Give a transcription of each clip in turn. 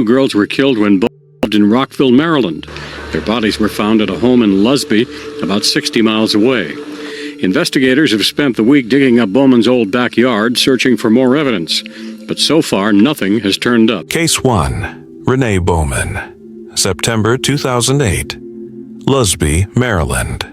girls were killed when both lived in Rockville, Maryland. Their bodies were found at a home in Lusby, about 60 miles away. Investigators have spent the week digging up Bowman's old backyard, searching for more evidence. But so far, nothing has turned up. Case 1. Renee Bowman. September 2008. Lusby, Maryland.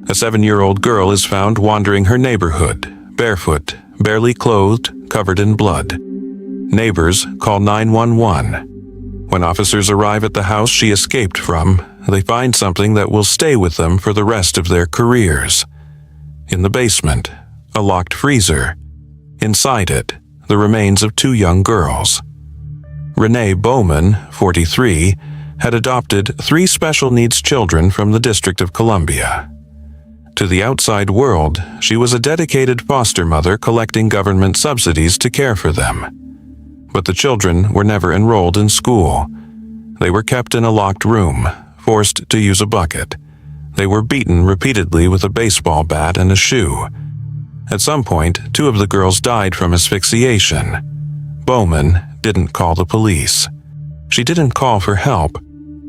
A 7-year-old girl is found wandering her neighborhood, barefoot, barely clothed, covered in blood. Neighbors call 911. When officers arrive at the house she escaped from, they find something that will stay with them for the rest of their careers. In the basement, a locked freezer. Inside it, the remains of 2 young girls. Renee Bowman, 43, had adopted 3 special needs children from the District of Columbia. To the outside world, she was a dedicated foster mother collecting government subsidies to care for them. But the children were never enrolled in school. They were kept in a locked room, forced to use a bucket. They were beaten repeatedly with a baseball bat and a shoe. At some point, 2 of the girls died from asphyxiation. Bowman didn't call the police. She didn't call for help.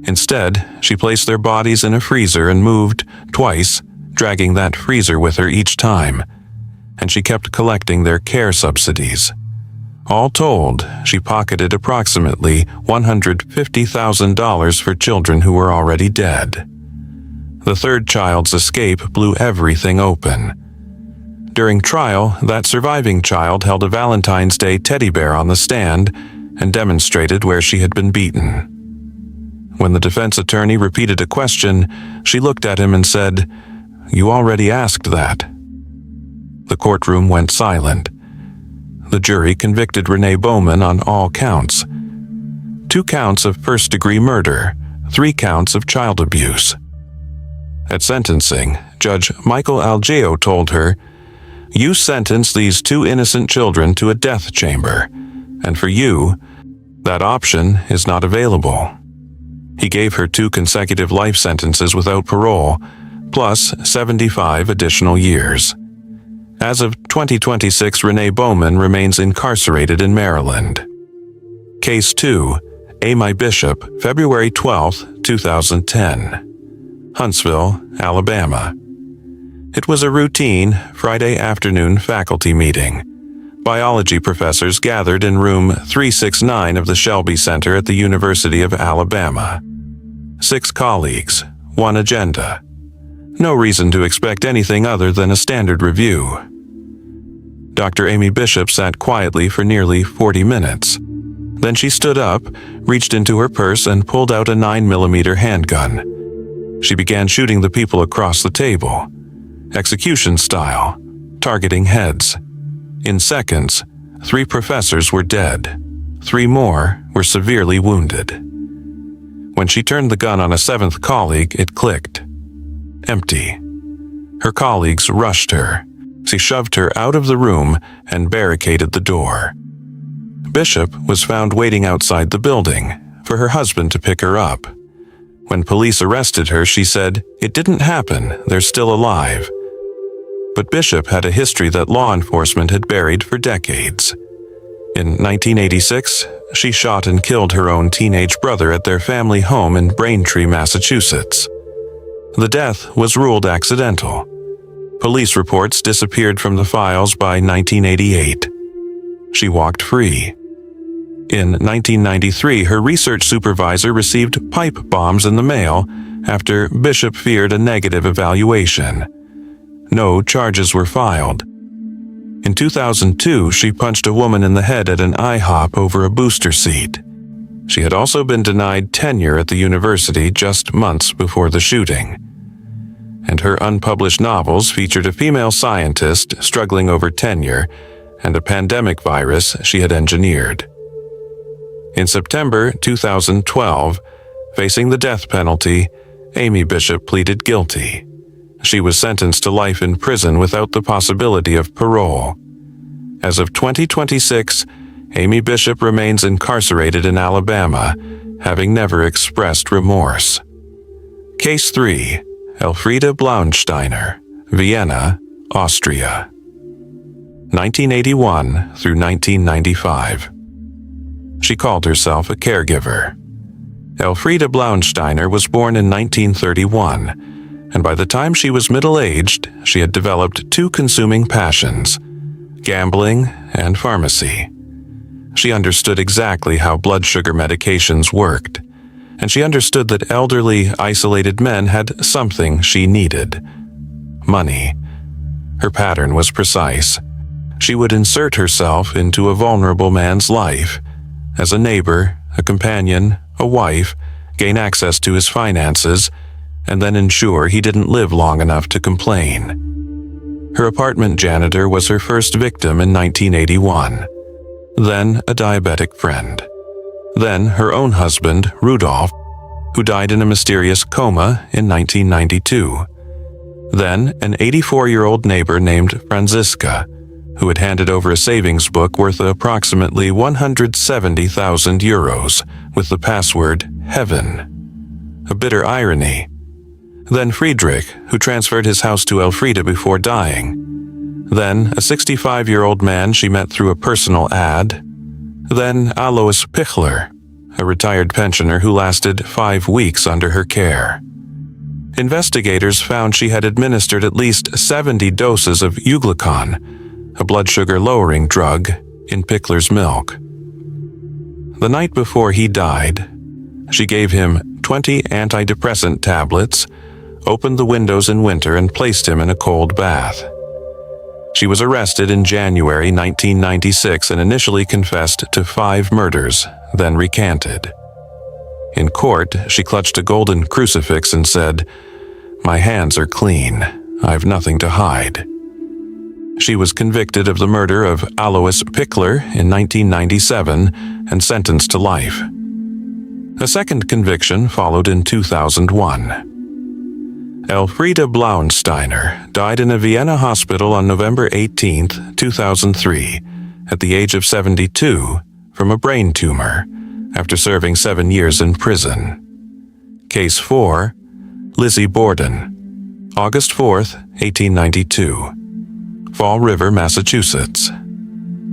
Instead, she placed their bodies in a freezer and moved twice, dragging that freezer with her each time. And she kept collecting their care subsidies. All told, she pocketed approximately $150,000 for children who were already dead. The 3rd child's escape blew everything open. During trial, that surviving child held a Valentine's Day teddy bear on the stand and demonstrated where she had been beaten. When the defense attorney repeated a question, she looked at him and said, "You already asked that." The courtroom went silent. The jury convicted Renee Bowman on all counts. 2 counts of first-degree murder, 3 counts of child abuse. At sentencing, Judge Michael Algeo told her, "You sentenced these 2 innocent children to a death chamber, and for you, that option is not available." He gave her 2 consecutive life sentences without parole, plus 75 additional years. As of 2026, Renee Bowman remains incarcerated in Maryland. Case 2. Amy Bishop, February 12, 2010. Huntsville, Alabama. It was a routine Friday afternoon faculty meeting. Biology professors gathered in room 369 of the Shelby Center at the University of Alabama. 6 colleagues, 1 agenda. No reason to expect anything other than a standard review. Dr. Amy Bishop sat quietly for nearly 40 minutes. Then she stood up, reached into her purse and pulled out a 9mm handgun. She began shooting the people across the table, execution style, targeting heads. In seconds, 3 professors were dead. 3 more were severely wounded. When she turned the gun on a 7th colleague, it clicked. Empty. Her colleagues rushed her. She shoved her out of the room and barricaded the door. Bishop was found waiting outside the building for her husband to pick her up. When police arrested her, she said, "It didn't happen, they're still alive." But Bishop had a history that law enforcement had buried for decades. In 1986, she shot and killed her own teenage brother at their family home in Braintree, Massachusetts. The death was ruled accidental. Police reports disappeared from the files by 1988. She walked free. In 1993, her research supervisor received pipe bombs in the mail after Bishop feared a negative evaluation. No charges were filed. In 2002, she punched a woman in the head at an IHOP over a booster seat. She had also been denied tenure at the university just months before the shooting. And her unpublished novels featured a female scientist struggling over tenure and a pandemic virus she had engineered. In September 2012, facing the death penalty, Amy Bishop pleaded guilty. She was sentenced to life in prison without the possibility of parole. As of 2026, Amy Bishop remains incarcerated in Alabama, having never expressed remorse. Case 3. Elfriede Blauensteiner, Vienna, Austria. 1981 through 1995. She called herself a caregiver. Elfriede Blauensteiner was born in 1931, and by the time she was middle-aged, she had developed two consuming passions: gambling and pharmacy. She understood exactly how blood sugar medications worked, and she understood that elderly, isolated men had something she needed: money. Her pattern was precise. She would insert herself into a vulnerable man's life, as a neighbor, a companion, a wife, gain access to his finances, and then ensure he didn't live long enough to complain. Her apartment janitor was her first victim in 1981. Then a diabetic friend. Then her own husband, Rudolph, who died in a mysterious coma in 1992. Then an 84-year-old neighbor named Franziska, who had handed over a savings book worth approximately 170,000 euros with the password Heaven. A bitter irony. Then Friedrich, who transferred his house to Elfriede before dying. Then a 65-year-old man she met through a personal ad. Then Alois Pichler, a retired pensioner who lasted 5 weeks under her care. Investigators found she had administered at least 70 doses of Euglicon, a blood sugar-lowering drug, in Pichler's milk. The night before he died, she gave him 20 antidepressant tablets, opened the windows in winter, and placed him in a cold bath. She was arrested in January 1996 and initially confessed to 5 murders, then recanted. In court, she clutched a golden crucifix and said, "My hands are clean. I've nothing to hide." She was convicted of the murder of Alois Pichler in 1997 and sentenced to life. A second conviction followed in 2001. Elfriede Blauensteiner died in a Vienna hospital on November 18, 2003, at the age of 72, from a brain tumor, after serving 7 years in prison. Case 4, Lizzie Borden, August 4, 1892. Fall River, Massachusetts.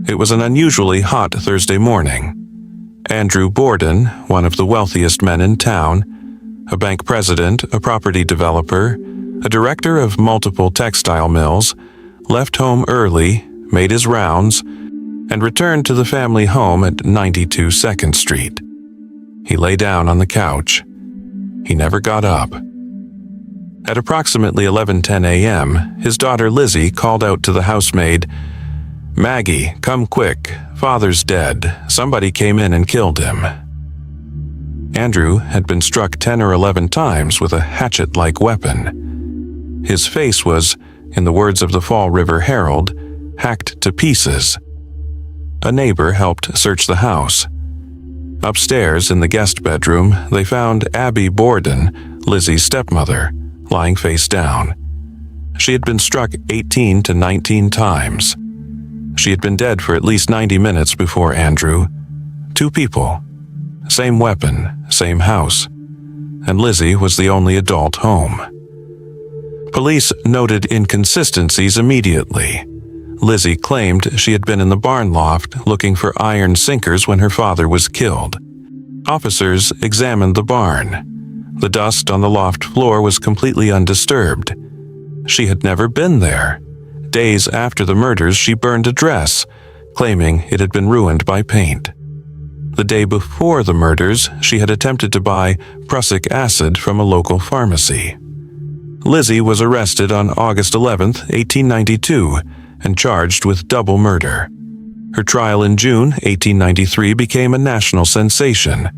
It was an unusually hot Thursday morning. Andrew Borden, one of the wealthiest men in town, a bank president, a property developer, a director of multiple textile mills, left home early, made his rounds, and returned to the family home at 92 2nd Street. He lay down on the couch. He never got up. At approximately 11:10 a.m., his daughter Lizzie called out to the housemaid, "Maggie, come quick. Father's dead. Somebody came in and killed him." Andrew had been struck 10 or 11 times with a hatchet-like weapon. His face was, in the words of the Fall River Herald, hacked to pieces. A neighbor helped search the house. Upstairs in the guest bedroom, they found Abby Borden, Lizzie's stepmother, lying face down. She had been struck 18 to 19 times. She had been dead for at least 90 minutes before Andrew. 2 people. Same weapon, same house. And Lizzie was the only adult home. Police noted inconsistencies immediately. Lizzie claimed she had been in the barn loft looking for iron sinkers when her father was killed. Officers examined the barn. The dust on the loft floor was completely undisturbed. She had never been there. Days after the murders, she burned a dress, claiming it had been ruined by paint. The day before the murders, she had attempted to buy prussic acid from a local pharmacy. Lizzie was arrested on August 11, 1892, and charged with double murder. Her trial in June 1893 became a national sensation.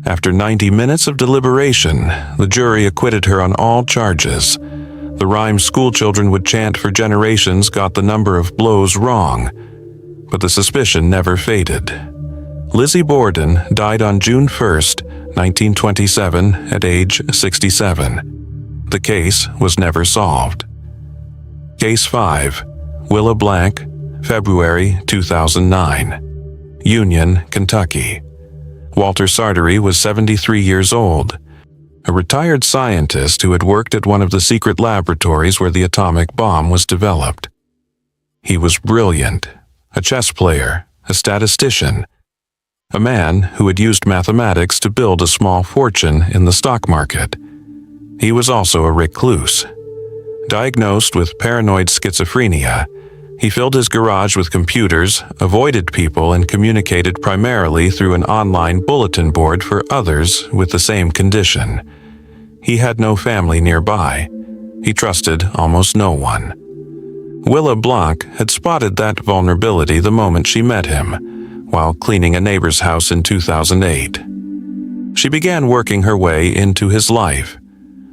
After 90 minutes of deliberation, the jury acquitted her on all charges. The rhyme schoolchildren would chant for generations got the number of blows wrong, but the suspicion never faded. Lizzie Borden died on June 1, 1927, at age 67. The case was never solved. Case 5, Willa Blanc, February 2009. Union, Kentucky. Walter Sartery was 73 years old, a retired scientist who had worked at one of the secret laboratories where the atomic bomb was developed. He was brilliant, a chess player, a statistician, a man who had used mathematics to build a small fortune in the stock market. He was also a recluse. Diagnosed with paranoid schizophrenia, he filled his garage with computers, avoided people, and communicated primarily through an online bulletin board for others with the same condition. He had no family nearby. He trusted almost no one. Willa Blanc had spotted that vulnerability the moment she met him, while cleaning a neighbor's house in 2008. She began working her way into his life,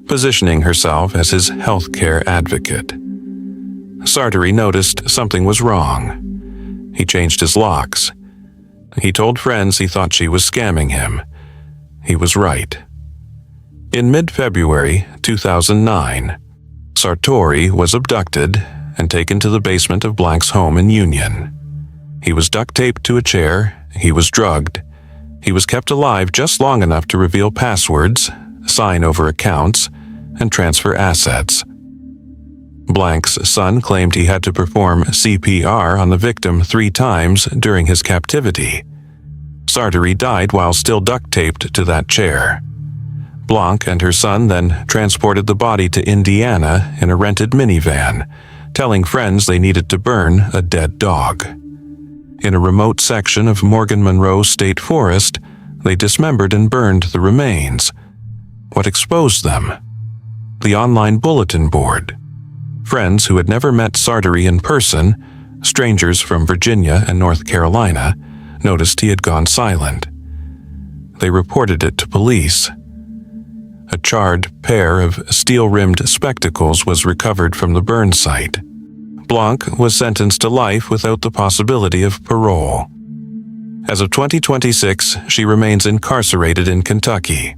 positioning herself as his healthcare advocate. Sartori noticed something was wrong. He changed his locks. He told friends he thought she was scamming him. He was right. In mid-February 2009, Sartori was abducted and taken to the basement of Blanc's home in Union. He was duct-taped to a chair, he was drugged, he was kept alive just long enough to reveal passwords, sign over accounts, and transfer assets. Blanc's son claimed he had to perform CPR on the victim 3 times during his captivity. Sartori died while still duct-taped to that chair. Blanc and her son then transported the body to Indiana in a rented minivan, telling friends they needed to burn a dead dog. In a remote section of Morgan Monroe State Forest, they dismembered and burned the remains. What exposed them? The online bulletin board. Friends who had never met Sartori in person, strangers from Virginia and North Carolina, noticed he had gone silent. They reported it to police. A charred pair of steel-rimmed spectacles was recovered from the burn site. Blanc was sentenced to life without the possibility of parole. As of 2026, she remains incarcerated in Kentucky.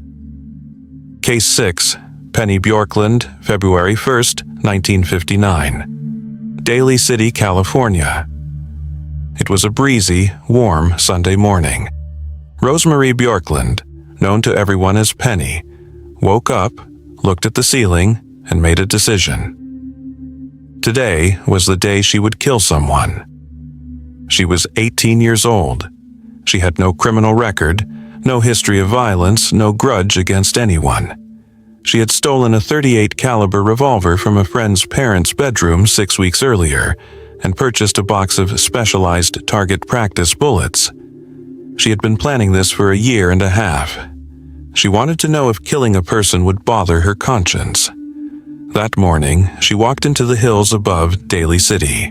Case 6, Penny Bjorkland, February 1st, 1959. Daly City, California. It was a breezy, warm Sunday morning. Rosemary Bjorkland, known to everyone as Penny, woke up, looked at the ceiling, and made a decision. Today was the day she would kill someone. She was 18 years old. She had no criminal record, no history of violence, no grudge against anyone. She had stolen a .38 caliber revolver from a friend's parents' bedroom 6 weeks earlier and purchased a box of specialized target practice bullets. She had been planning this for a year and a half. She wanted to know if killing a person would bother her conscience. That morning, she walked into the hills above Daly City.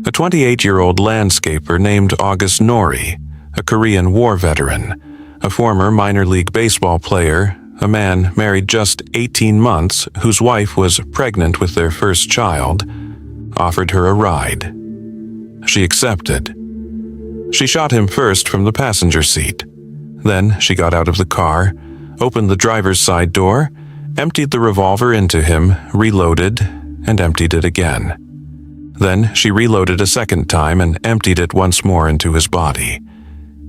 A 28-year-old landscaper named August Norrie, a Korean War veteran, a former minor league baseball player, a man married just 18 months whose wife was pregnant with their first child, offered her a ride. She accepted. She shot him first from the passenger seat. Then she got out of the car, opened the driver's side door, emptied the revolver into him, reloaded, and emptied it again. Then she reloaded a second time and emptied it once more into his body.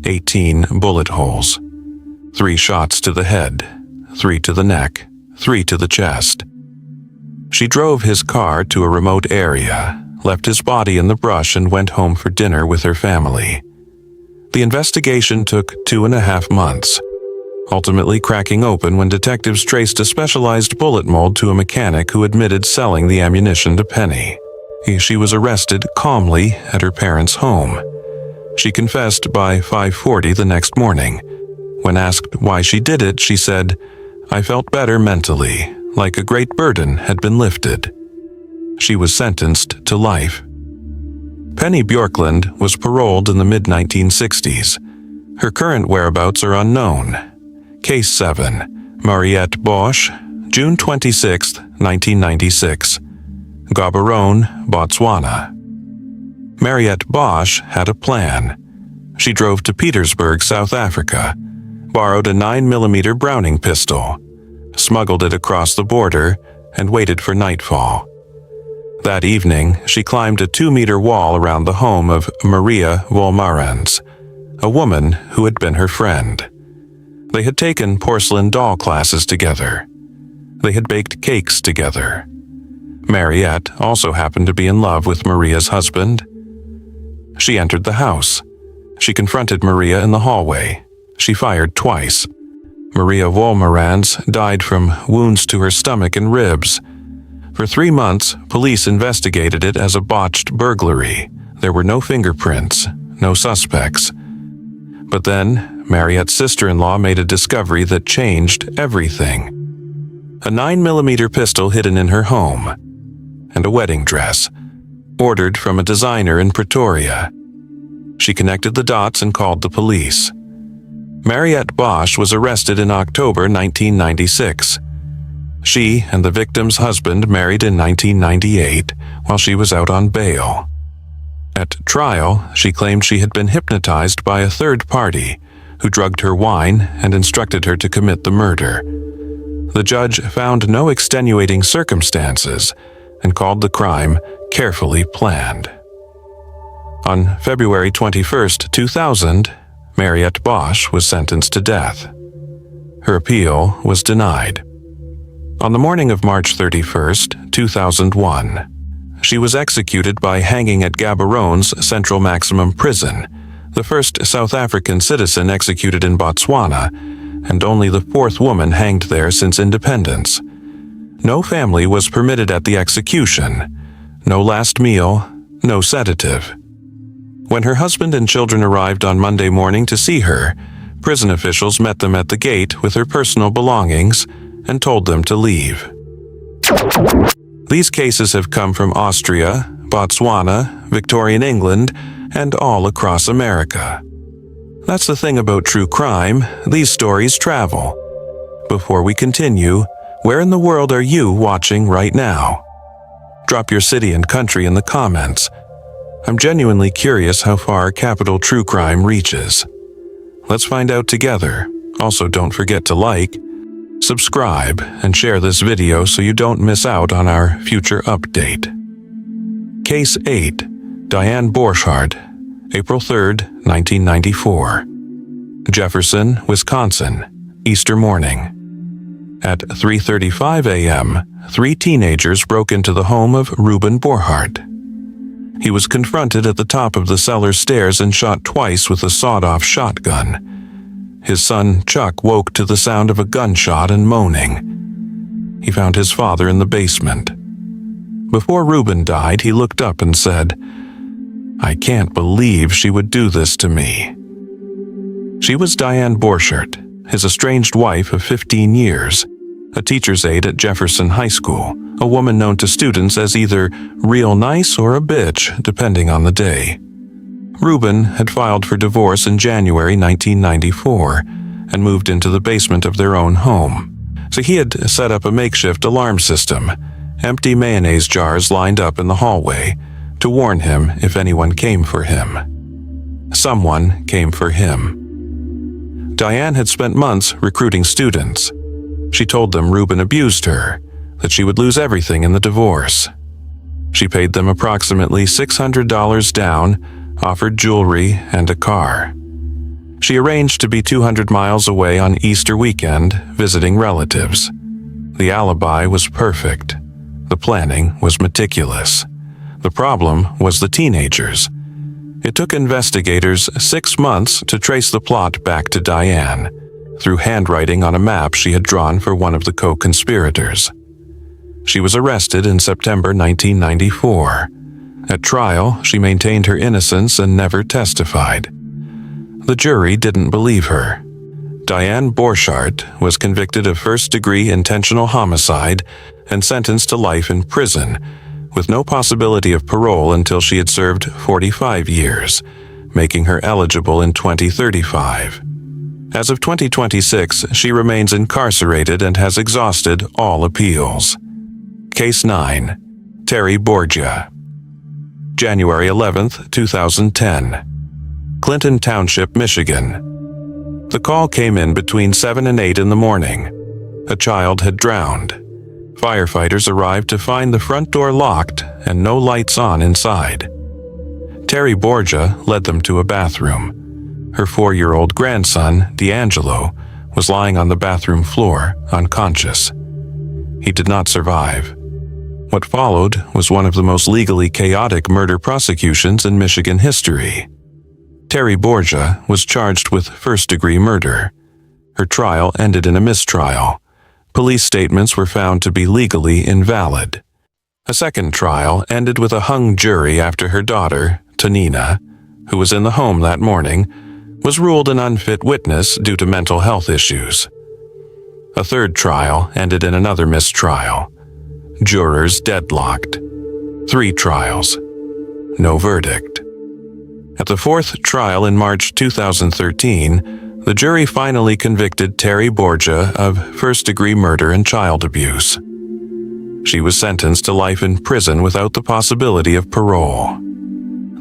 18 bullet holes. 3 shots to the head, 3 to the neck, 3 to the chest. She drove his car to a remote area, left his body in the brush, and went home for dinner with her family. The investigation took 2.5 months, ultimately cracking open when detectives traced a specialized bullet mold to a mechanic who admitted selling the ammunition to Penny. She was arrested calmly at her parents' home. She confessed by 5:40 the next morning. When asked why she did it, she said, "I felt better mentally, like a great burden had been lifted." She was sentenced to life. Penny Bjorkland was paroled in the mid-1960s. Her current whereabouts are unknown. Case 7, Mariette Bosch, June 26, 1996. Gaborone, Botswana. Mariette Bosch had a plan. She drove to Petersburg, South Africa, borrowed a 9mm Browning pistol, smuggled it across the border, and waited for nightfall. That evening, she climbed a 2-meter wall around the home of Maria Volmarans, a woman who had been her friend. They had taken porcelain doll classes together. They had baked cakes together. Mariette also happened to be in love with Maria's husband. She entered the house. she confronted Maria in the hallway. She fired twice. Maria Wolmerans died from wounds to her stomach and ribs. For 3 months, police investigated it as a botched burglary. There were no fingerprints, no suspects. But then, Mariette's sister-in-law made a discovery that changed everything. A 9mm pistol hidden in her home, and a wedding dress, ordered from a designer in Pretoria. She connected the dots and called the police. Mariette Bosch was arrested in October 1996. She and the victim's husband married in 1998 while she was out on bail. At trial, she claimed she had been hypnotized by a third party who drugged her wine and instructed her to commit the murder. The judge found no extenuating circumstances and called the crime carefully planned. On February 21, 2000, Mariette Bosch was sentenced to death. Her appeal was denied. On the morning of March 31, 2001, she was executed by hanging at Gaborone's Central Maximum Prison, the first South African citizen executed in Botswana, and only the 4th woman hanged there since independence. No family was permitted at the execution, no last meal, no sedative. When her husband and children arrived on Monday morning to see her, prison officials met them at the gate with her personal belongings and told them to leave. These cases have come from Austria, Botswana, Victorian England, and all across America. That's the thing about true crime, these stories travel. Before we continue, where in the world are you watching right now? Drop your city and country in the comments. I'm genuinely curious how far Capital True Crime reaches. Let's find out together. Also, don't forget to like, subscribe, and share this video so you don't miss out on our future update. Case 8, Diane Borchardt, April 3, 1994. Jefferson, Wisconsin, Easter morning. At 3:35 a.m., 3 teenagers broke into the home of Reuben Borchardt. He was confronted at the top of the cellar stairs and shot twice with a sawed-off shotgun. His son, Chuck, woke to the sound of a gunshot and moaning. He found his father in the basement. Before Reuben died, he looked up and said, "I can't believe she would do this to me." She was Diane Borchardt, his estranged wife of 15 years, a teacher's aide at Jefferson High School, a woman known to students as either real nice or a bitch, depending on the day. Reuben had filed for divorce in January 1994 and moved into the basement of their own home. So he had set up a makeshift alarm system, empty mayonnaise jars lined up in the hallway, to warn him if anyone came for him. Someone came for him. Diane had spent months recruiting students. She told them Reuben abused her, that she would lose everything in the divorce. She paid them approximately $600 down, offered jewelry and a car. She arranged to be 200 miles away on Easter weekend, visiting relatives. The alibi was perfect. The planning was meticulous. The problem was the teenagers. It took investigators 6 months to trace the plot back to Diane, through handwriting on a map she had drawn for one of the co-conspirators. She was arrested in September 1994. At trial, she maintained her innocence and never testified. The jury didn't believe her. Diane Borchardt was convicted of first-degree intentional homicide and sentenced to life in prison, with no possibility of parole until she had served 45 years, making her eligible in 2035. As of 2026, she remains incarcerated and has exhausted all appeals. Case 9, Terry Borgia. January 11, 2010. Clinton Township, Michigan. The call came in between 7 and 8 in the morning. A child had drowned. Firefighters arrived to find the front door locked and no lights on inside. Terry Borgia led them to a bathroom. Her 4-year-old grandson, D'Angelo, was lying on the bathroom floor, unconscious. He did not survive. What followed was one of the most legally chaotic murder prosecutions in Michigan history. Terry Borgia was charged with first-degree murder. Her trial ended in a mistrial. Police statements were found to be legally invalid. A second trial ended with a hung jury after her daughter, Tanina, who was in the home that morning, was ruled an unfit witness due to mental health issues. A third trial ended in another mistrial. Jurors deadlocked. 3 trials. No verdict. At the fourth trial in March 2013, the jury finally convicted Terry Borgia of first-degree murder and child abuse. She was sentenced to life in prison without the possibility of parole.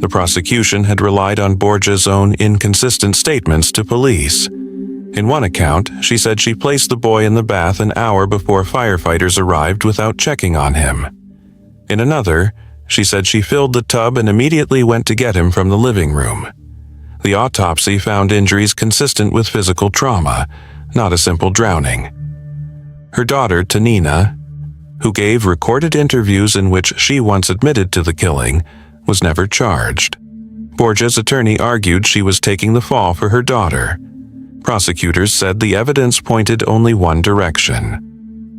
The prosecution had relied on Borgia's own inconsistent statements to police. In one account, she said she placed the boy in the bath an hour before firefighters arrived without checking on him. In another, she said she filled the tub and immediately went to get him from the living room. The autopsy found injuries consistent with physical trauma, not a simple drowning. Her daughter, Tanina, who gave recorded interviews in which she once admitted to the killing, was never charged. Borgia's attorney argued she was taking the fall for her daughter. Prosecutors said the evidence pointed only one direction.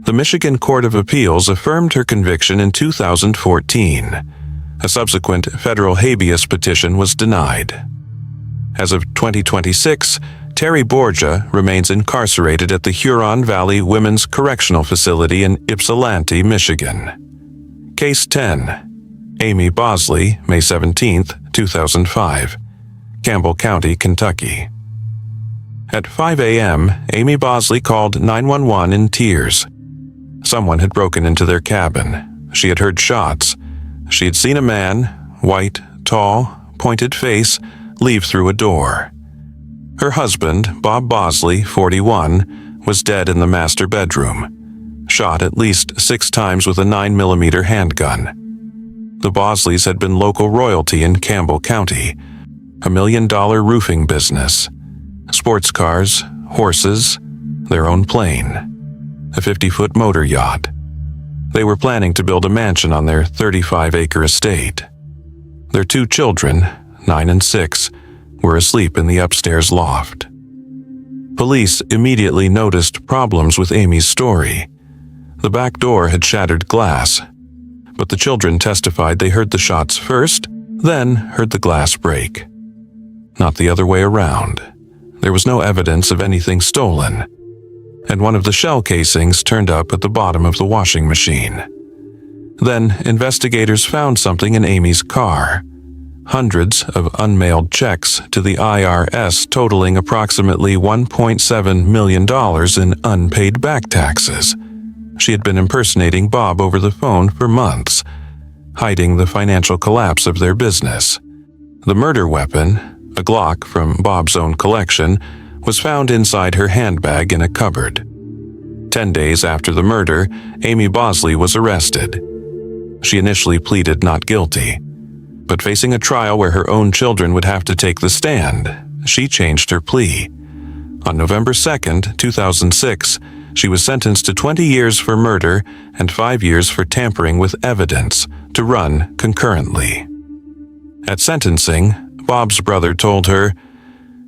The Michigan Court of Appeals affirmed her conviction in 2014. A subsequent federal habeas petition was denied. As of 2026, Terry Borgia remains incarcerated at the Huron Valley Women's Correctional Facility in Ypsilanti, Michigan. Case 10. Amy Bosley, May 17, 2005. Campbell County, Kentucky. At 5 a.m., Amy Bosley called 911 in tears. Someone had broken into their cabin. She had heard shots. She had seen a man, white, tall, pointed face, leave through a door. Her husband, Bob Bosley, 41, was dead in the master bedroom, shot at least 6 times with a 9mm handgun. The Bosleys had been local royalty in Campbell County, $1 million roofing business, sports cars, horses, their own plane, a 50-foot motor yacht. They were planning to build a mansion on their 35-acre estate. Their 2 children, 9 and 6, were asleep in the upstairs loft. Police immediately noticed problems with Amy's story. The back door had shattered glass, but the children testified they heard the shots first, then heard the glass break. Not the other way around. There was no evidence of anything stolen, and one of the shell casings turned up at the bottom of the washing machine. Then investigators found something in Amy's car. Hundreds of unmailed checks to the IRS totaling approximately $1.7 million in unpaid back taxes. She had been impersonating Bob over the phone for months, hiding the financial collapse of their business. The murder weapon, a Glock from Bob's own collection, was found inside her handbag in a cupboard. 10 days after the murder, Amy Bosley was arrested. She initially pleaded not guilty, but facing a trial where her own children would have to take the stand, she changed her plea. On November 2, 2006, she was sentenced to 20 years for murder and 5 years for tampering with evidence to run concurrently. At sentencing, Bob's brother told her,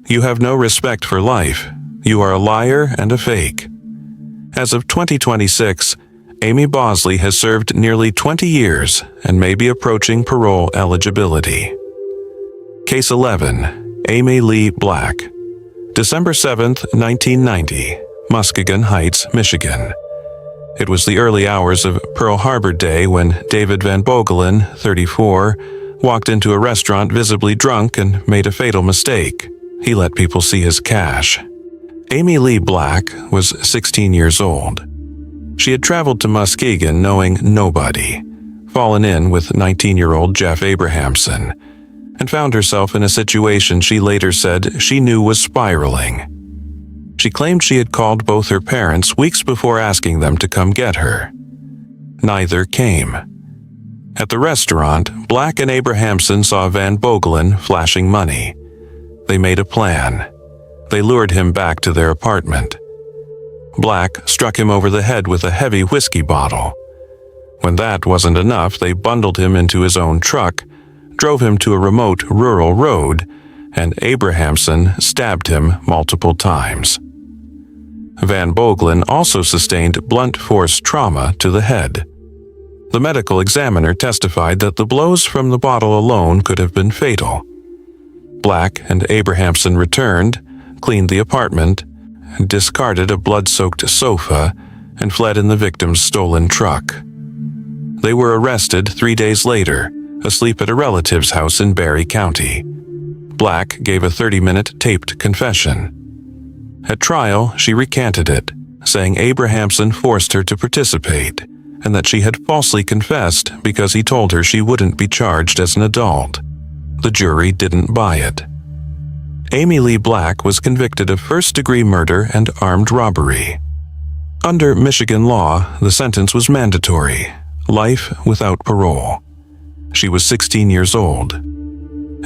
"You have no respect for life. You are a liar and a fake." As of 2026, Amy Bosley has served nearly 20 years and may be approaching parole eligibility. Case 11. Amy Lee Black. December 7, 1990, Muskegon Heights, Michigan. It was the early hours of Pearl Harbor Day when David Van Bogelen, 34, walked into a restaurant visibly drunk and made a fatal mistake. He let people see his cash. Amy Lee Black was 16 years old. She had traveled to Muskegon knowing nobody, fallen in with 19-year-old Jeff Abrahamson, and found herself in a situation she later said she knew was spiraling. She claimed she had called both her parents weeks before asking them to come get her. Neither came. At the restaurant, Black and Abrahamson saw Van Bogelen flashing money. They made a plan. They lured him back to their apartment. Black struck him over the head with a heavy whiskey bottle. When that wasn't enough, they bundled him into his own truck, drove him to a remote rural road, and Abrahamson stabbed him multiple times. Van Boeglen also sustained blunt force trauma to the head. The medical examiner testified that the blows from the bottle alone could have been fatal. Black and Abrahamson returned, cleaned the apartment, discarded a blood-soaked sofa, and fled in the victim's stolen truck. They were arrested 3 days later, asleep at a relative's house in Barry County. Black gave a 30-minute taped confession. At trial, she recanted it, saying Abrahamson forced her to participate, and that she had falsely confessed because he told her she wouldn't be charged as an adult. The jury didn't buy it. Amy Lee Black was convicted of first-degree murder and armed robbery. Under Michigan law, the sentence was mandatory, life without parole. She was 16 years old.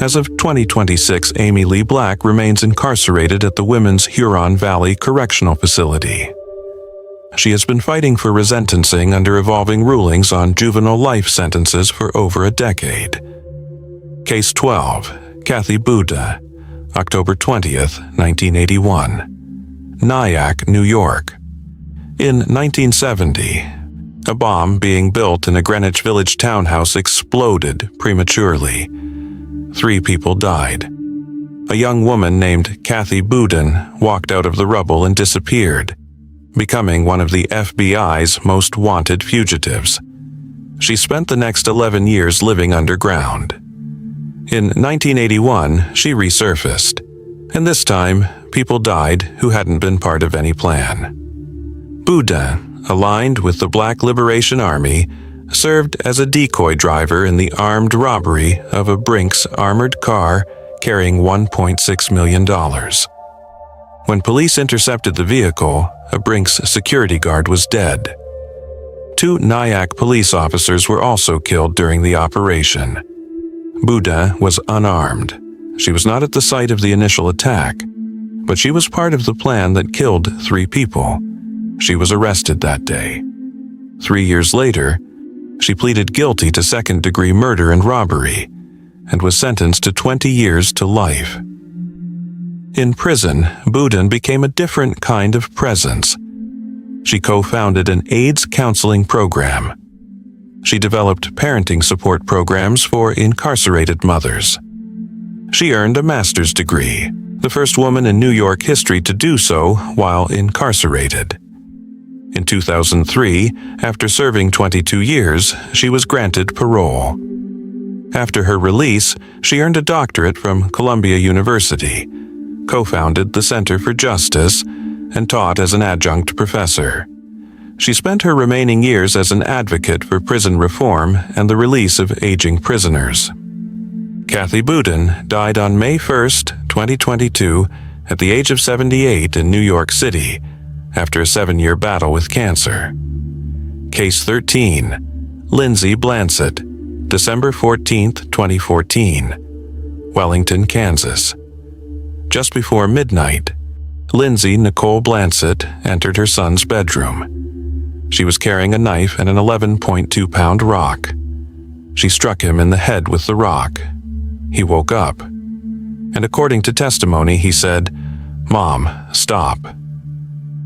As of 2026, Amy Lee Black remains incarcerated at the Women's Huron Valley Correctional Facility. She has been fighting for resentencing under evolving rulings on juvenile life sentences for over a decade. Case 12, Kathy Boudin, October 20th, 1981. Nyack, New York. In 1970, a bomb being built in a Greenwich Village townhouse exploded prematurely. 3 people died. A young woman named Kathy Boudin walked out of the rubble and disappeared, becoming one of the FBI's most wanted fugitives. She spent the next 11 years living underground. In 1981, she resurfaced, and this time, people died who hadn't been part of any plan. Boudin, aligned with the Black Liberation Army, served as a decoy driver in the armed robbery of a Brinks armored car carrying $1.6 million. When police intercepted the vehicle, a Brinks security guard was dead. 2 Nyack police officers were also killed during the operation. Boudin was unarmed. She was not at the site of the initial attack, but she was part of the plan that killed 3 people. She was arrested that day. 3 years later, she pleaded guilty to second-degree murder and robbery and was sentenced to 20 years to life. In prison, Boudin became a different kind of presence. She co-founded an AIDS counseling program. She developed parenting support programs for incarcerated mothers. She earned a master's degree, the first woman in New York history to do so while incarcerated. In 2003, after serving 22 years, she was granted parole. After her release, she earned a doctorate from Columbia University, co-founded the Center for Justice, and taught as an adjunct professor. She spent her remaining years as an advocate for prison reform and the release of aging prisoners. Kathy Boudin died on May 1, 2022, at the age of 78 in New York City, after a 7-year battle with cancer. Case 13, Lindsay Blansett, December 14, 2014, Wellington, Kansas. Just before midnight, Lindsay Nicole Blansett entered her son's bedroom. She was carrying a knife and an 11.2-pound rock. She struck him in the head with the rock. He woke up, and according to testimony, he said, "Mom, stop."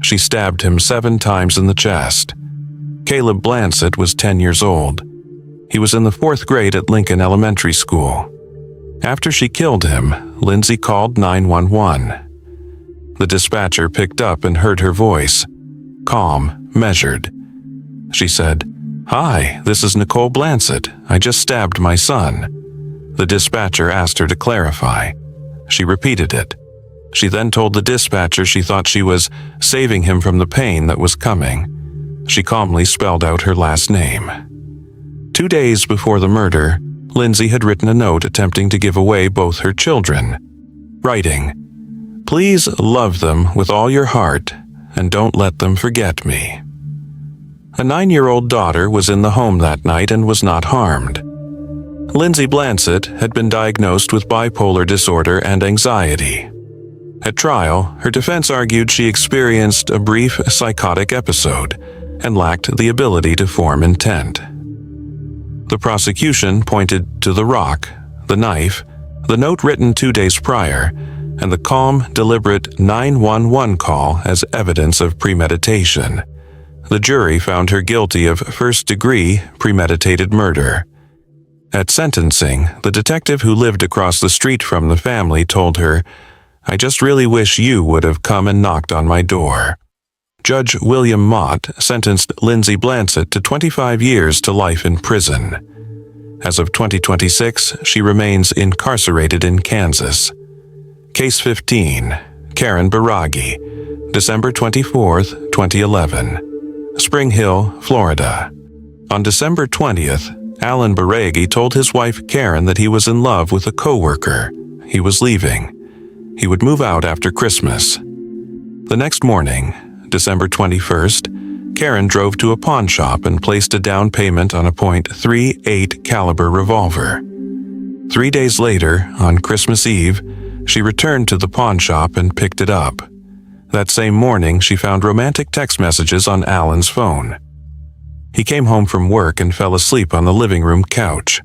She stabbed him 7 times in the chest. Caleb Blansett was 10 years old. He was in the 4th grade at Lincoln Elementary School. After she killed him, Lindsay called 911. The dispatcher picked up and heard her voice, calm, measured. She said, "Hi, this is Nicole Blansett. I just stabbed my son." The dispatcher asked her to clarify. She repeated it. She then told the dispatcher she thought she was saving him from the pain that was coming. She calmly spelled out her last name. 2 days before the murder, Lindsay had written a note attempting to give away both her children, writing, "Please love them with all your heart and don't let them forget me." A 9-year-old daughter was in the home that night and was not harmed. Lindsay Blansett had been diagnosed with bipolar disorder and anxiety. At trial, her defense argued she experienced a brief psychotic episode and lacked the ability to form intent. The prosecution pointed to the rock, the knife, the note written 2 days prior, and the calm, deliberate 911 call as evidence of premeditation. The jury found her guilty of first-degree premeditated murder. At sentencing, the detective who lived across the street from the family told her, "I just really wish you would have come and knocked on my door." Judge William Mott sentenced Lindsay Blansett to 25 years to life in prison. As of 2026, she remains incarcerated in Kansas. Case 15, Karen Baragi, December 24, 2011. Spring Hill, Florida. On December 20th, Alan Baragi told his wife Karen that he was in love with a coworker. He was leaving. He would move out after Christmas. The next morning, December 21st, Karen drove to a pawn shop and placed a down payment on a .38 caliber revolver. 3 days later, on Christmas Eve, she returned to the pawn shop and picked it up. That same morning, she found romantic text messages on Alan's phone. He came home from work and fell asleep on the living room couch.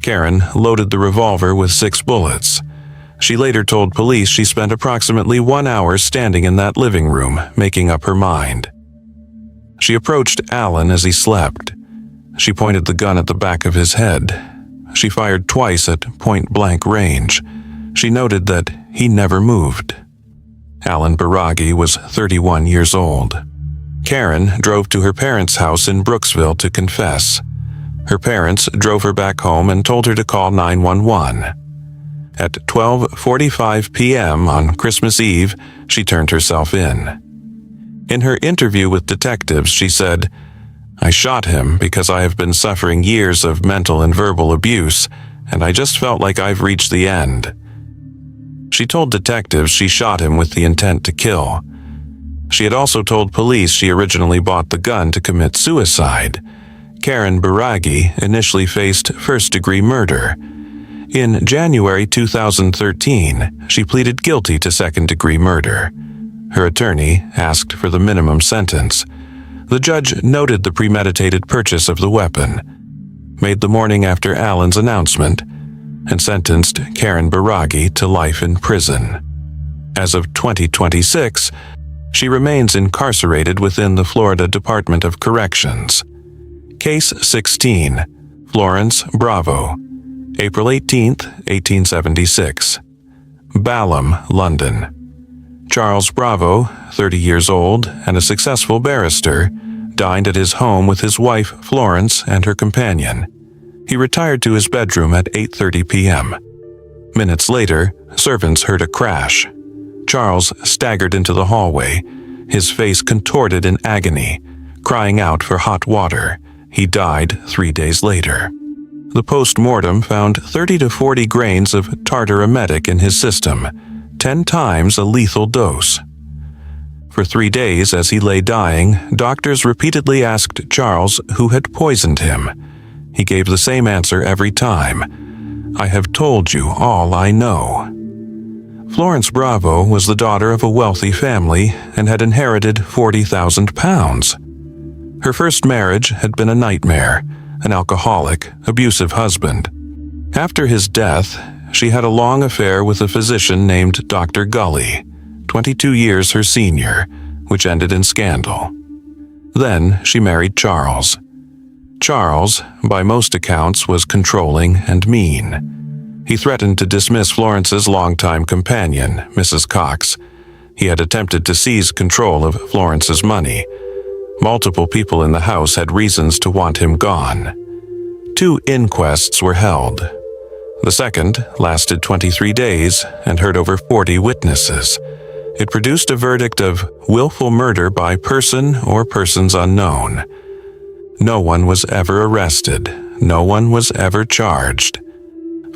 Karen loaded the revolver with 6 bullets. She later told police she spent approximately 1 hour standing in that living room, making up her mind. She approached Alan as he slept. She pointed the gun at the back of his head. She fired twice at point-blank range. She noted that he never moved. Alan Baragi was 31 years old. Karen drove to her parents' house in Brooksville to confess. Her parents drove her back home and told her to call 911. At 12:45 p.m. on Christmas Eve, she turned herself in. In her interview with detectives, she said, "I shot him because I have been suffering years of mental and verbal abuse, and I just felt like I've reached the end." She told detectives she shot him with the intent to kill. She had also told police she originally bought the gun to commit suicide. Karen Baragi initially faced first-degree murder. In January 2013, she pleaded guilty to second-degree murder. Her attorney asked for the minimum sentence. The judge noted the premeditated purchase of the weapon, made the morning after Alan's announcement, and sentenced Karen Baragi to life in prison. As of 2026, she remains incarcerated within the Florida Department of Corrections. Case 16, Florence Bravo, April 18, 1876. Balham, London. Charles Bravo, 30 years old and a successful barrister, dined at his home with his wife Florence and her companion. He retired to his bedroom at 8:30 p.m. Minutes later, servants heard a crash. Charles staggered into the hallway, his face contorted in agony, crying out for hot water. He died 3 days later. The post-mortem found 30 to 40 grains of tartar emetic in his system, 10 times a lethal dose. For 3 days as he lay dying, doctors repeatedly asked Charles who had poisoned him. He gave the same answer every time. "I have told you all I know." Florence Bravo was the daughter of a wealthy family and had inherited £40,000. Her first marriage had been a nightmare, an alcoholic, abusive husband. After his death, she had a long affair with a physician named Dr. Gully, 22 years her senior, which ended in scandal. Then she married Charles. Charles, by most accounts, was controlling and mean. He threatened to dismiss Florence's longtime companion, Mrs. Cox. He had attempted to seize control of Florence's money. Multiple people in the house had reasons to want him gone. 2 inquests were held. The second lasted 23 days and heard over 40 witnesses. It produced a verdict of willful murder by person or persons unknown. No one was ever arrested. No one was ever charged.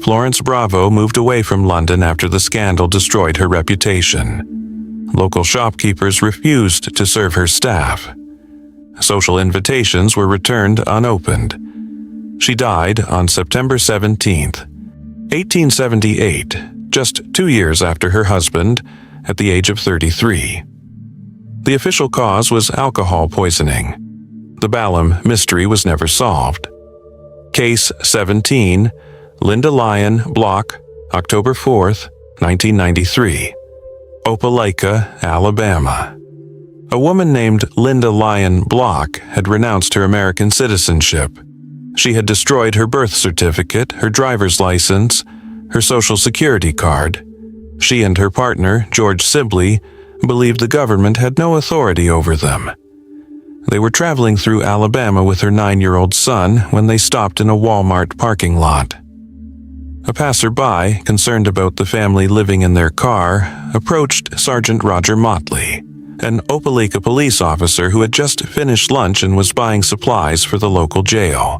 Florence Bravo moved away from London after the scandal destroyed her reputation. Local shopkeepers refused to serve her staff. Social invitations were returned unopened. She died on September 17th, 1878, just 2 years after her husband, at the age of 33. The official cause was alcohol poisoning. The Balham mystery was never solved. Case 17, Linda Lyon Block, October 4th, 1993. Opelika, Alabama. A woman named Lyon Blanc had renounced her American citizenship. She had destroyed her birth certificate, her driver's license, her social security card. She and her partner, George Sibley, believed the government had no authority over them. They were traveling through Alabama with her 9-year-old son when they stopped in a Walmart parking lot. A passerby, concerned about the family living in their car, approached Sergeant Roger Motley, an Opelika police officer who had just finished lunch and was buying supplies for the local jail.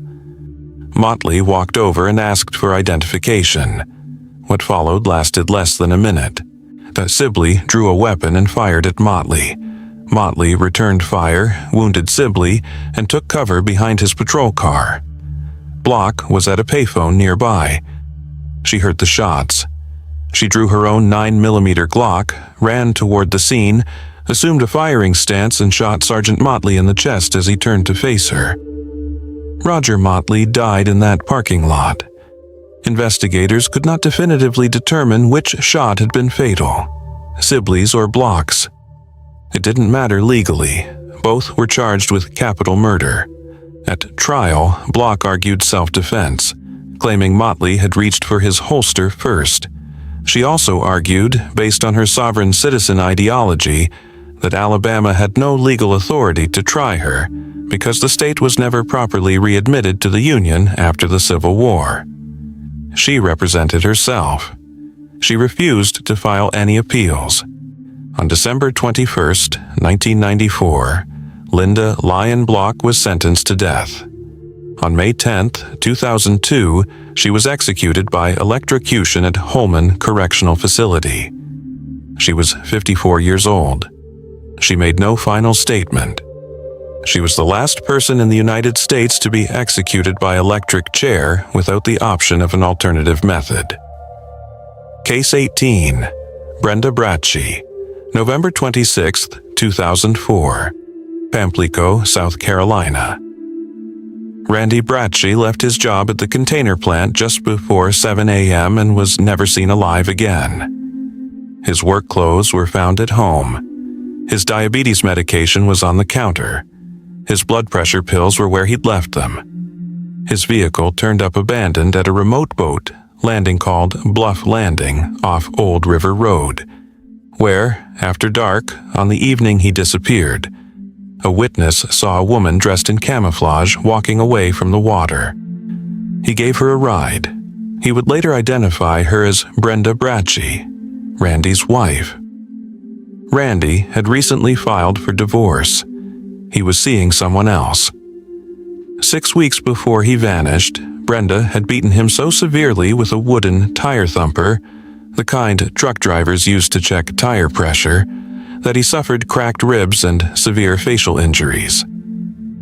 Motley walked over and asked for identification. What followed lasted less than a minute. Sibley drew a weapon and fired at Motley. Motley returned fire, wounded Sibley, and took cover behind his patrol car. Blanc was at a payphone nearby. She heard the shots. She drew her own 9mm Glock, ran toward the scene, assumed a firing stance, and shot Sergeant Motley in the chest as he turned to face her. Roger Motley died in that parking lot. Investigators could not definitively determine which shot had been fatal, Sibley's or Blanc's. It didn't matter legally. Both were charged with capital murder. At trial, Blanc argued self-defense, claiming Motley had reached for his holster first. She also argued, based on her sovereign citizen ideology, that Alabama had no legal authority to try her because the state was never properly readmitted to the Union after the Civil War. She represented herself. She refused to file any appeals. On December 21, 1994, Linda Lyon Blanc was sentenced to death. On May 10, 2002, she was executed by electrocution at Holman Correctional Facility. She was 54 years old. She made no final statement. She was the last person in the United States to be executed by electric chair without the option of an alternative method. Case 18. Brenda Bratchie, November 26, 2004. Pamplico, South Carolina. Randy Bratchie left his job at the container plant just before 7 a.m. and was never seen alive again. His work clothes were found at home. His diabetes medication was on the counter. His blood pressure pills were where he'd left them. His vehicle turned up abandoned at a remote boat landing called Bluff Landing off Old River Road, where, after dark, on the evening he disappeared, a witness saw a woman dressed in camouflage walking away from the water. He gave her a ride. He would later identify her as Brenda Bratchie, Randy's wife. Randy had recently filed for divorce. He was seeing someone else. 6 weeks before he vanished, Brenda had beaten him so severely with a wooden tire thumper, the kind truck drivers use to check tire pressure, that he suffered cracked ribs and severe facial injuries.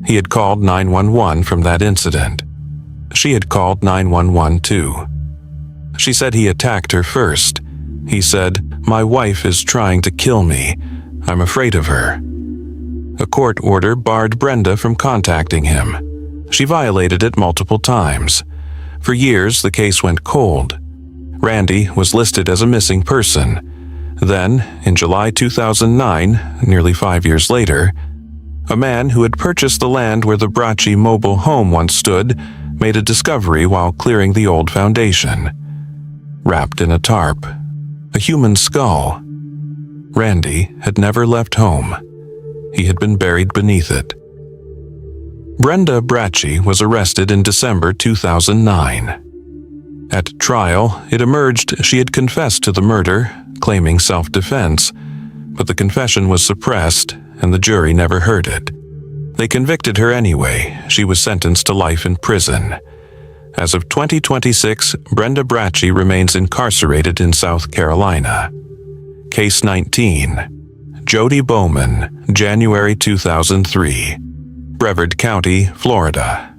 He had called 911 from that incident. She had called 911 too. She said he attacked her first. He said, "My wife is trying to kill me. I'm afraid of her." A court order barred Brenda from contacting him. She violated it multiple times. For years, the case went cold. Randy was listed as a missing person. Then, in July 2009, nearly 5 years later, a man who had purchased the land where the Bratchie mobile home once stood made a discovery while clearing the old foundation. Wrapped in a tarp, a human skull. Randy had never left home. He had been buried beneath it. Brenda Bratchie was arrested in December 2009. At trial, it emerged she had confessed to the murder, claiming self-defense, but the confession was suppressed and the jury never heard it. They convicted her anyway. She was sentenced to life in prison. As of 2026, Brenda Bratchie remains incarcerated in South Carolina. Case 19. Jodie Bowman, January 2003. Brevard County, Florida.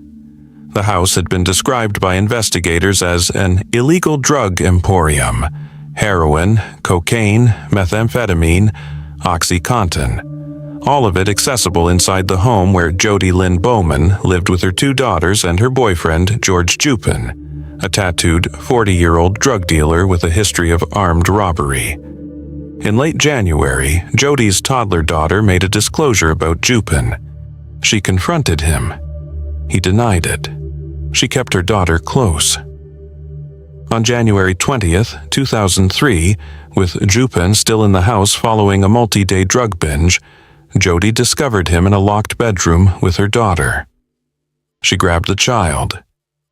The house had been described by investigators as an illegal drug emporium: heroin, cocaine, methamphetamine, OxyContin. All of it accessible inside the home where Jodie Lynn Bowman lived with her 2 daughters and her boyfriend, George Jupin. a tattooed 40-year-old drug dealer with a history of armed robbery. In late January, Jodie's toddler daughter made a disclosure about Jupin. She confronted him. He denied it. She kept her daughter close. On January 20th, 2003, with Jupin still in the house following a multi-day drug binge, Jodie discovered him in a locked bedroom with her daughter. She grabbed the child.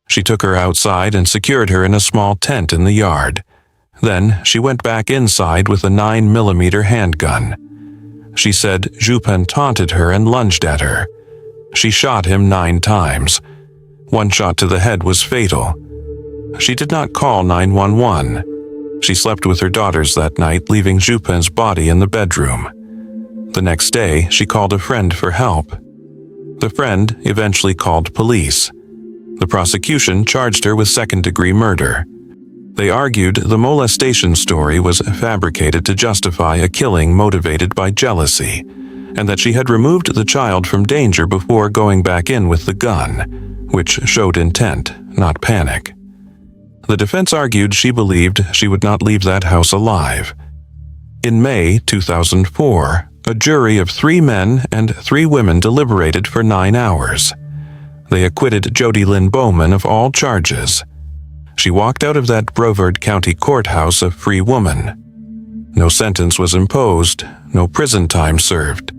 She took her outside and secured her in a small tent in the yard. Then she went back inside with a 9mm handgun. She said Jupin taunted her and lunged at her. She shot him 9 times. One shot to the head was fatal. She did not call 911. She slept with her daughters that night, leaving Jupin's body in the bedroom. The next day, she called a friend for help. The friend eventually called police. The prosecution charged her with second-degree murder. They argued the molestation story was fabricated to justify a killing motivated by jealousy, and that she had removed the child from danger before going back in with the gun, which showed intent, not panic. The defense argued she believed she would not leave that house alive. In May 2004, a jury of 3 men and 3 women deliberated for 9 hours. They acquitted Jodie Lynn Bowman of all charges. She walked out of that Brevard County courthouse a free woman. No sentence was imposed, no prison time served.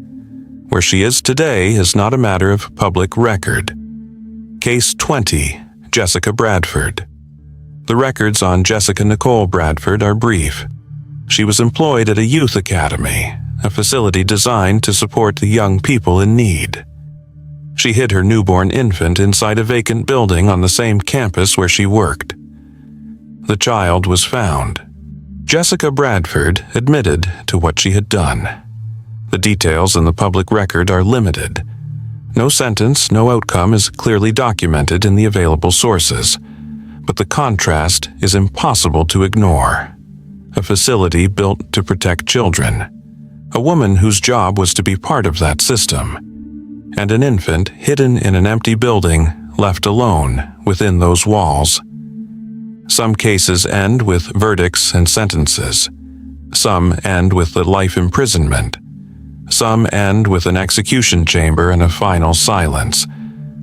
Where she is today is not a matter of public record. Case 20, Jessica Bradford. The records on Jessica Nicole Bradford are brief. She was employed at a youth academy, a facility designed to support the young people in need. She hid her newborn infant inside a vacant building on the same campus where she worked. The child was found. Jessica Bradford admitted to what she had done. The details in the public record are limited. No sentence, no outcome is clearly documented in the available sources, but the contrast is impossible to ignore. A facility built to protect children. A woman whose job was to be part of that system. And an infant hidden in an empty building, left alone within those walls. Some cases end with verdicts and sentences. Some end with the life imprisonment. Some end with an execution chamber and a final silence.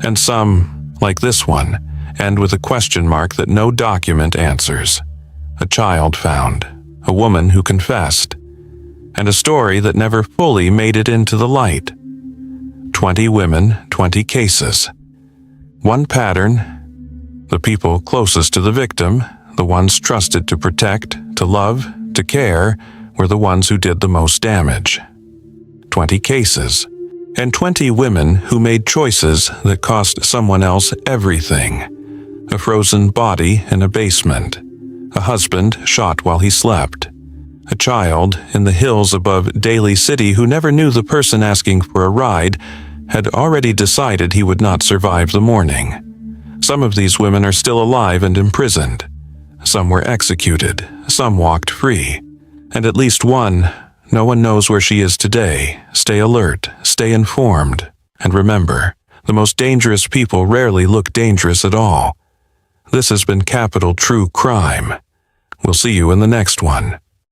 And some, like this one, end with a question mark that no document answers. A child found. A woman who confessed. And a story that never fully made it into the light. 20 women, 20 cases. One pattern. The people closest to the victim, the ones trusted to protect, to love, to care, were the ones who did the most damage. 20 cases. And 20 women who made choices that cost someone else everything. A frozen body in a basement. A husband shot while he slept. A child in the hills above Daly City who never knew the person asking for a ride had already decided he would not survive the morning. Some of these women are still alive and imprisoned. Some were executed. Some walked free. And at least one, no one knows where she is today. Stay alert, stay informed, and remember, the most dangerous people rarely look dangerous at all. This has been Capital True Crime. We'll see you in the next one.